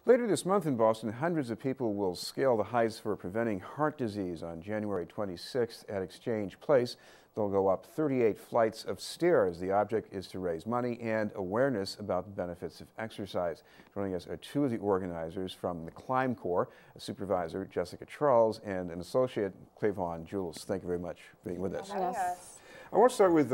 Later this month in Boston, hundreds of people will scale the heights for preventing heart disease on January 26th at Exchange Place. They'll go up 38 flights of stairs. The object is to raise money and awareness about the benefits of exercise. Joining us are two of the organizers from the ClimbCorps, a supervisor, Jessica Charles, and an associate, Clevanne, Julce. Thank you very much for being with us. Yes. I want to start with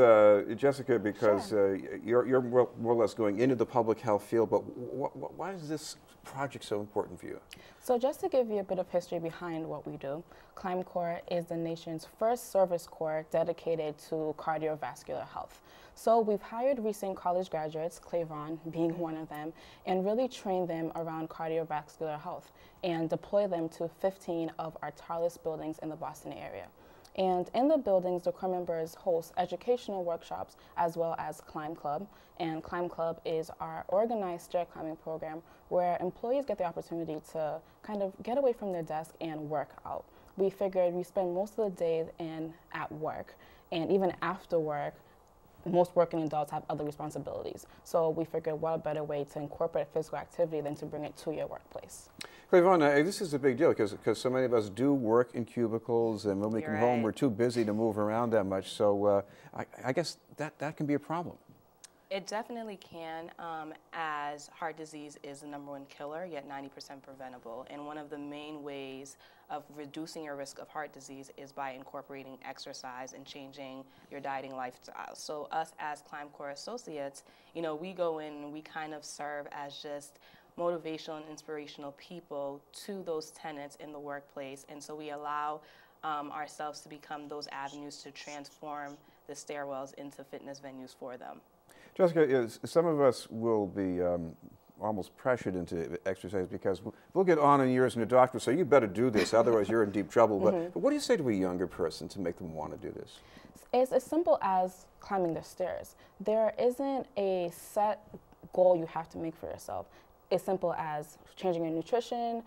Jessica because Sure. You're more or less going into the public health field, but why is this project so important for you? So just to give you a bit of history behind what we do, ClimbCorps is the nation's first service corps dedicated to cardiovascular health. So we've hired recent college graduates, Clevanne being one of them, and really trained them around cardiovascular health and deploy them to 15 of our tallest buildings in the Boston area. And in the buildings, the Corps members host educational workshops as well as Climb Club. And Climb Club is our organized stair climbing program where employees get the opportunity to kind of get away from their desk and work out. We figured we spend most of the day at work, and even after work, most working adults have other responsibilities. So we figured what a better way to incorporate physical activity than to bring it to your workplace. Clevanne, this is a big deal because so many of us do work in cubicles, and when we come home, we're too busy to move around that much. So I guess that can be a problem. It definitely can, as heart disease is the #1 killer, yet 90% preventable. And one of the main ways of reducing your risk of heart disease is by incorporating exercise and changing your dieting lifestyle. So us as ClimbCorps associates, you know, we go in and we kind of serve as just motivational and inspirational people to those tenants in the workplace. And so we allow ourselves to become those avenues to transform the stairwells into fitness venues for them. Jessica, some of us will be almost pressured into exercise because we'll get on in years and the doctor will say, you better do this, otherwise you're in deep trouble. But what do you say to a younger person to make them want to do this? It's as simple as climbing the stairs. There isn't a set goal you have to make for yourself. It's simple as changing your nutrition,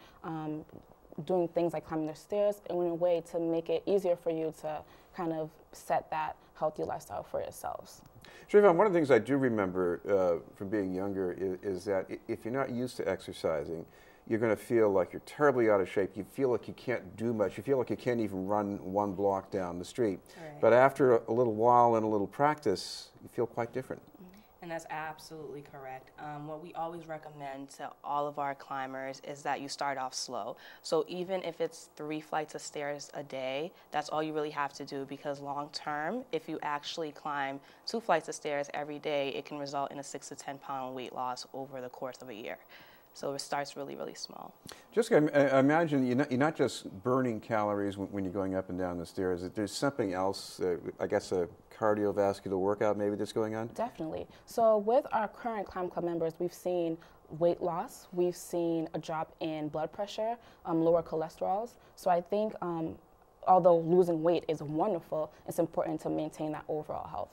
doing things like climbing the stairs in a way to make it easier for you to kind of set that healthy lifestyle for yourselves. Clevanne, one of the things I do remember from being younger is that if you're not used to exercising, you're going to feel like you're terribly out of shape. You feel like you can't do much. You feel like you can't even run one block down the street. Right. But after a little while and a little practice, you feel quite different. And that's absolutely correct. What we always recommend to all of our climbers is that you start off slow. So even if it's 3 flights of stairs a day, that's all you really have to do, because long term, if you actually climb 2 flights of stairs every day, it can result in a 6 to 10 pound weight loss over the course of a year. So it starts really, really small. Jessica, I imagine you're not just burning calories when you're going up and down the stairs. There's something else, I guess a cardiovascular workout maybe that's going on? Definitely. So with our current Climb Club members, we've seen weight loss, we've seen a drop in blood pressure, lower cholesterols. So I think although losing weight is wonderful, it's important to maintain that overall health.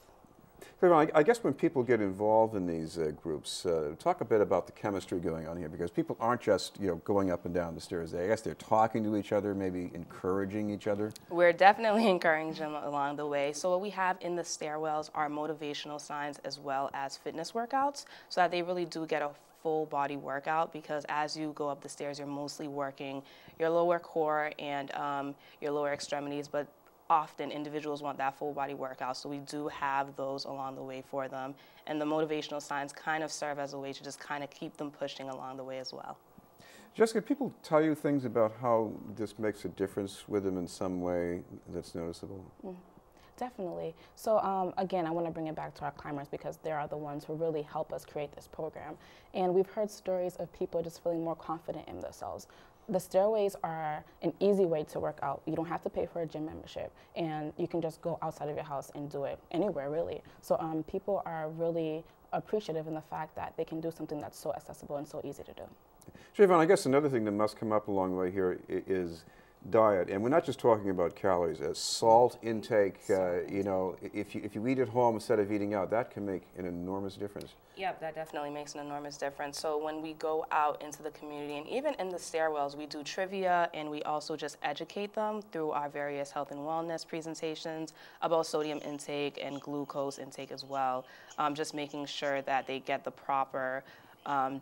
I guess when people get involved in these groups, talk a bit about the chemistry going on here, because people aren't just going up and down the stairs. I guess they're talking to each other, maybe encouraging each other. We're definitely encouraging them along the way. So what we have in the stairwells are motivational signs as well as fitness workouts, so that they really do get a full body workout, because as you go up the stairs, you're mostly working your lower core and your lower extremities, but often individuals want that full body workout, so we do have those along the way for them. And the motivational signs kind of serve as a way to just kind of keep them pushing along the way as well. Jessica, people tell you things about how this makes a difference with them in some way that's noticeable? Definitely. So again, I want to bring it back to our climbers, because they are the ones who really help us create this program. And we've heard stories of people just feeling more confident in themselves. The stairways are an easy way to work out. You don't have to pay for a gym membership, and you can just go outside of your house and do it anywhere, really. So people are really appreciative in the fact that they can do something that's so accessible and so easy to do. Clevanne, I guess another thing that must come up along the way here is diet, and we're not just talking about calories. Salt intake, you know, if you eat at home instead of eating out, that can make an enormous difference. Yep, that definitely makes an enormous difference. So when we go out into the community, and even in the stairwells, we do trivia, and we also just educate them through our various health and wellness presentations about sodium intake and glucose intake as well, just making sure that they get the proper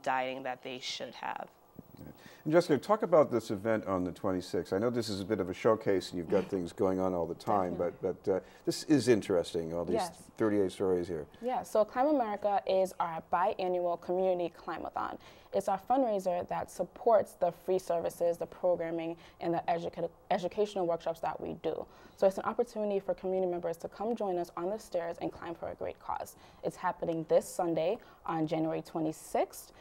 dieting that they should have. And Jessica, talk about this event on the 26th. I know this is a bit of a showcase and you've got things going on all the time, but this is interesting, all these 38 stories here. Yeah, so Climb America is our biannual community climb-a-thon. It's our fundraiser that supports the free services, the programming, and the educational workshops that we do. So it's an opportunity for community members to come join us on the stairs and climb for a great cause. It's happening this Sunday on January 26th.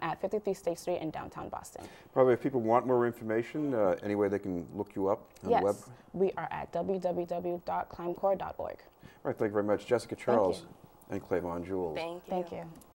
At 53 State Street in downtown Boston. Probably if people want more information, any way they can look you up on the web? Yes, we are at www.climbcorps.org. All right, thank you very much. Jessica Charles and Clevanne Julce. Thank you. Thank you.